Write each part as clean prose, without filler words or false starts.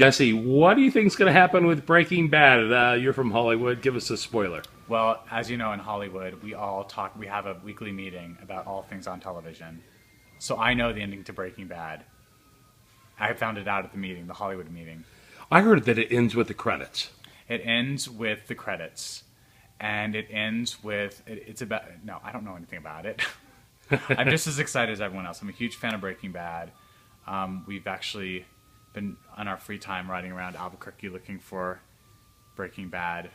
Jesse, what do you think's going to happen with Breaking Bad? You're from Hollywood. Give us a spoiler. Well, as you know, in Hollywood, we all talk. We have a weekly meeting about all things on television. So I know the ending to Breaking Bad. I found it out at the meeting, the Hollywood meeting. I heard that it ends with the credits. It ends with the credits, and it ends with it's about. No, I don't know anything about it. I'm just as excited as everyone else. I'm a huge fan of Breaking Bad. We've actually been on our free time riding around Albuquerque looking for Breaking Bad.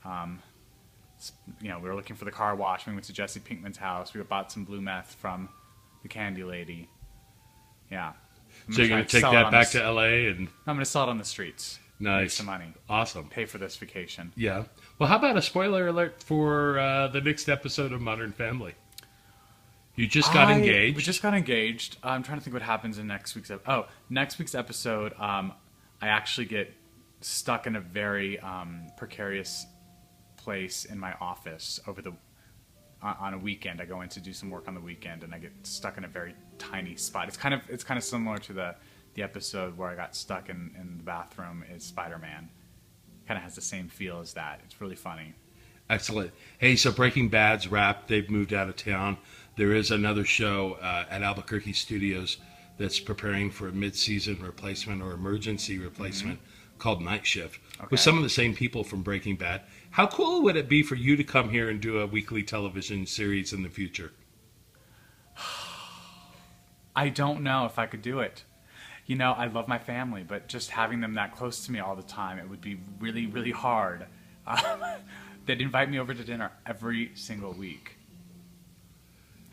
We were looking for the car wash. We went to Jesse Pinkman's house. We bought some blue meth from the Candy Lady. Yeah. So you're going to take that back to LA and I'm going to sell it on the streets. Make nice, some money. Awesome. Pay for this vacation. Yeah. Well, how about a spoiler alert for the next episode of Modern Family? You just got engaged. We just got engaged. I'm trying to think what happens in next week's episode. Oh, next week's episode, I actually get stuck in a very precarious place in my office on a weekend. I go in to do some work on the weekend, and I get stuck in a very tiny spot. It's kind of similar to the episode where I got stuck in the bathroom as Spider-Man. Kind of has the same feel as that. It's really funny. Excellent. Hey, so Breaking Bad's wrapped. They've moved out of town. There is another show at Albuquerque Studios that's preparing for a mid-season replacement or emergency replacement called Night Shift with some of the same people from Breaking Bad. How cool would it be for you to come here and do a weekly television series in the future? I don't know if I could do it. I love my family, but just having them that close to me all the time, it would be really, really hard. They'd invite me over to dinner every single week.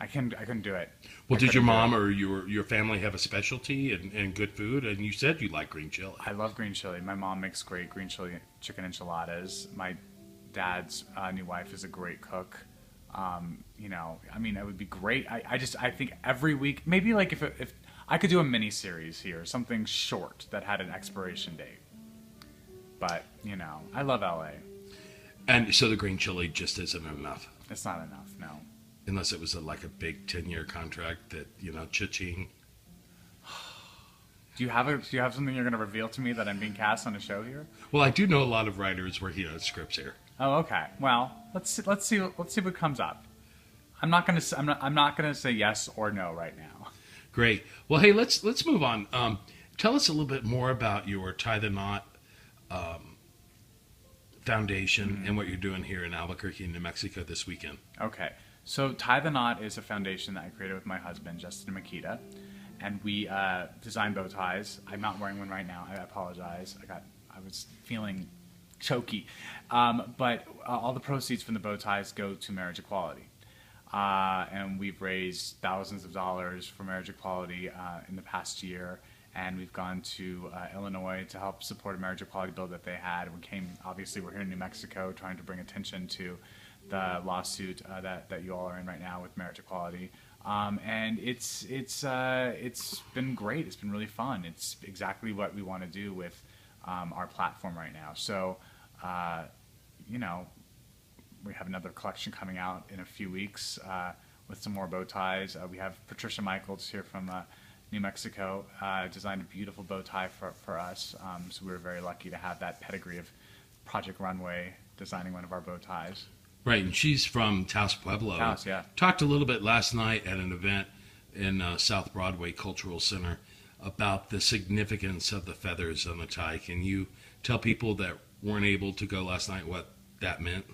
I couldn't do it. Well, did your mom or your family have a specialty and good food? And you said you like green chili. I love green chili. My mom makes great green chili chicken enchiladas. My dad's new wife is a great cook. It would be great. I think every week, maybe like if I could do a mini series here, something short that had an expiration date. But I love LA. And so the green chili just isn't enough. It's not enough, no. Unless it was like a big 10-year contract that, cha-ching. Do you have something you're going to reveal to me that I'm being cast on a show here? Well, I do know a lot of writers working on scripts here. Oh, okay. Well, let's see what comes up. I'm not going to say yes or no right now. Great. Well, hey, let's move on. Tell us a little bit more about your Tie the Knot Foundation and what you're doing here in Albuquerque, New Mexico this weekend. Okay. So Tie the Knot is a foundation that I created with my husband, Justin and Makita, and we design bow ties. I'm not wearing one right now. I apologize. I was feeling choky. But all the proceeds from the bow ties go to marriage equality. And we've raised thousands of dollars for marriage equality in the past year. And we've gone to Illinois to help support a marriage equality bill that they had. Obviously, we're here in New Mexico trying to bring attention to the lawsuit that you all are in right now with marriage equality. And it's been great. It's been really fun. It's exactly what we want to do with our platform right now. So, we have another collection coming out in a few weeks with some more bow ties. We have Patricia Michaels here from New Mexico designed a beautiful bow tie for us. So we were very lucky to have that pedigree of Project Runway designing one of our bow ties. Right, and she's from Taos Pueblo. Taos, yeah. Talked a little bit last night at an event in South Broadway Cultural Center about the significance of the feathers on the tie. Can you tell people that weren't able to go last night what that meant?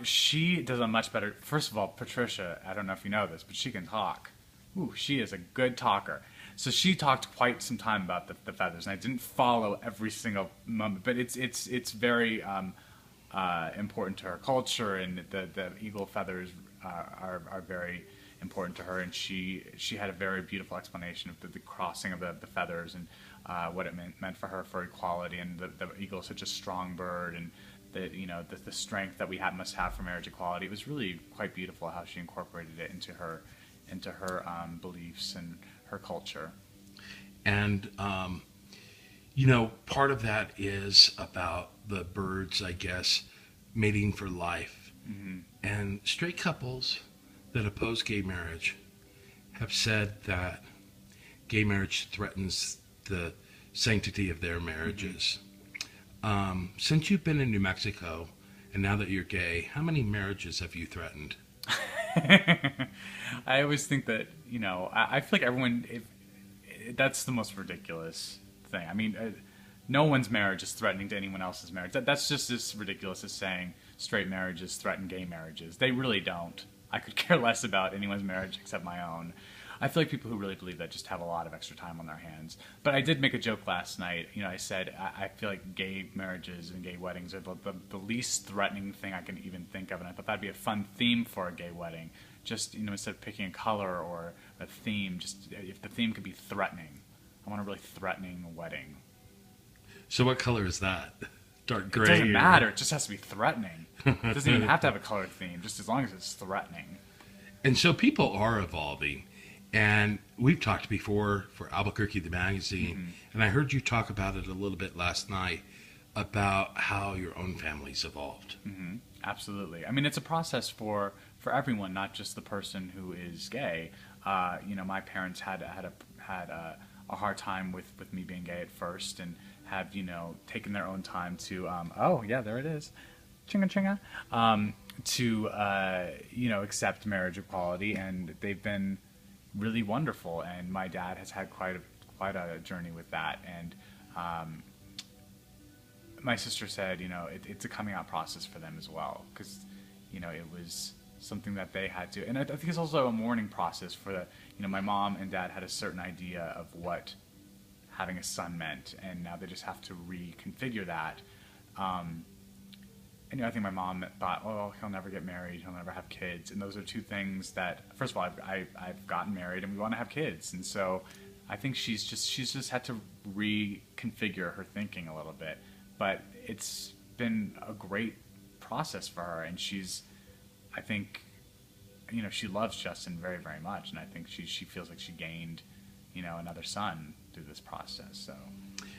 She does a much better... First of all, Patricia, I don't know if you know this, but she can talk. Ooh, she is a good talker. So she talked quite some time about the feathers, and I didn't follow every single moment, but it's very important to her culture, and the eagle feathers are very important to her, and she had a very beautiful explanation of the crossing of the feathers and what it meant for her for equality, and the eagle is such a strong bird, and the strength that we must have for marriage equality. It was really quite beautiful how she incorporated it into her beliefs and her culture. And part of that is about the birds, I guess, mating for life. Mm-hmm. And straight couples that oppose gay marriage have said that gay marriage threatens the sanctity of their marriages. Since you've been in New Mexico, and now that you're gay, how many marriages have you threatened? I always think that, I feel like everyone, that's the most ridiculous thing. I mean, no one's marriage is threatening to anyone else's marriage. That's just as ridiculous as saying straight marriages threaten gay marriages. They really don't. I could care less about anyone's marriage except my own. I feel like people who really believe that just have a lot of extra time on their hands. But I did make a joke last night. I said I feel like gay marriages and gay weddings are the least threatening thing I can even think of. And I thought that'd be a fun theme for a gay wedding. Just, instead of picking a color or a theme, just if the theme could be threatening. I want a really threatening wedding. So what color is that? Dark gray? It doesn't matter. It just has to be threatening. It doesn't even have to have a color theme, just as long as it's threatening. And so people are evolving. And we've talked before for Albuquerque, the magazine, and I heard you talk about it a little bit last night about how your own family's evolved. Absolutely. I mean, it's a process for everyone, not just the person who is gay. My parents had a hard time with me being gay at first, and have taken their own time to oh yeah, there it is, chinga chinga, to accept marriage equality, and they've been really wonderful. And my dad has had quite a journey with that, and my sister said it's a coming out process for them as well, because it was something that they had to, and I think it's also a mourning process for my mom and dad had a certain idea of what having a son meant, and now they just have to reconfigure that. And I think my mom thought, oh, he'll never get married, he'll never have kids. And those are two things that, first of all, I've gotten married and we want to have kids. And so I think she's just had to reconfigure her thinking a little bit. But it's been a great process for her. And I think, she loves Justin very, very much. And I think she feels like she gained, another son through this process.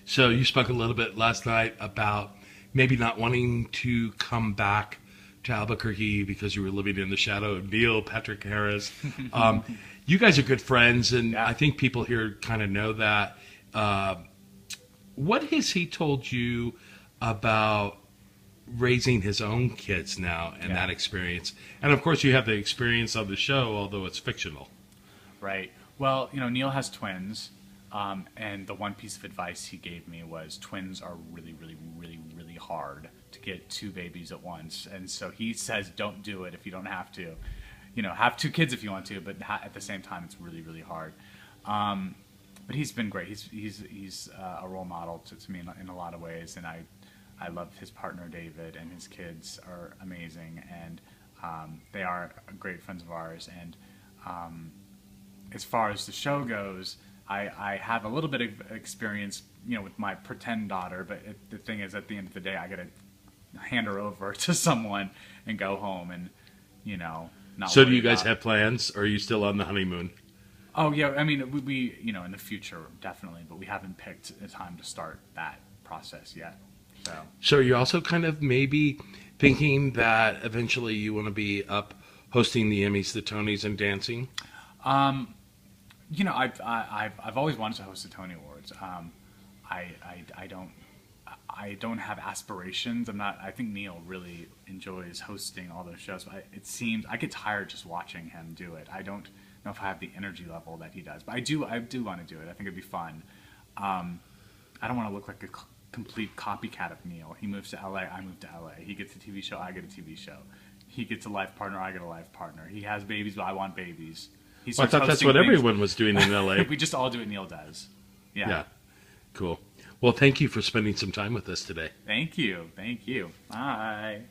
So you spoke a little bit last night about maybe not wanting to come back to Albuquerque because you were living in the shadow of Neil Patrick Harris. You guys are good friends, and I think people here kind of know that. What has he told you about raising his own kids now and that experience? And, of course, you have the experience of the show, although it's fictional. Right. Well, Neil has twins. And the one piece of advice he gave me was twins are really, really, really, really hard to get two babies at once. And so he says, don't do it if you don't have to. Have two kids if you want to, but at the same time, it's really, really hard. But he's been great. He's a role model to me in a lot of ways. And I love his partner, David, and his kids are amazing. And they are great friends of ours. And as far as the show goes, I have a little bit of experience, with my pretend daughter, but the thing is, at the end of the day, I got to hand her over to someone and go home and, not So do you guys have plans, or are you still on the honeymoon? Oh, yeah, I mean, we in the future, definitely, but we haven't picked a time to start that process yet, So are you also kind of maybe thinking that eventually you want to be up hosting the Emmys, the Tonys, and dancing? I've always wanted to host the Tony Awards. I don't have aspirations. I think Neil really enjoys hosting all those shows. But it seems I get tired just watching him do it. I don't know if I have the energy level that he does, but I do want to do it. I think it'd be fun. I don't want to look like a complete copycat of Neil. He moves to LA, I move to LA. He gets a TV show, I get a TV show. He gets a life partner, I get a life partner. He has babies, but I want babies. I thought that's what everyone was doing in LA. We just all do what Neil does. Yeah. Cool. Well, thank you for spending some time with us today. Thank you. Bye.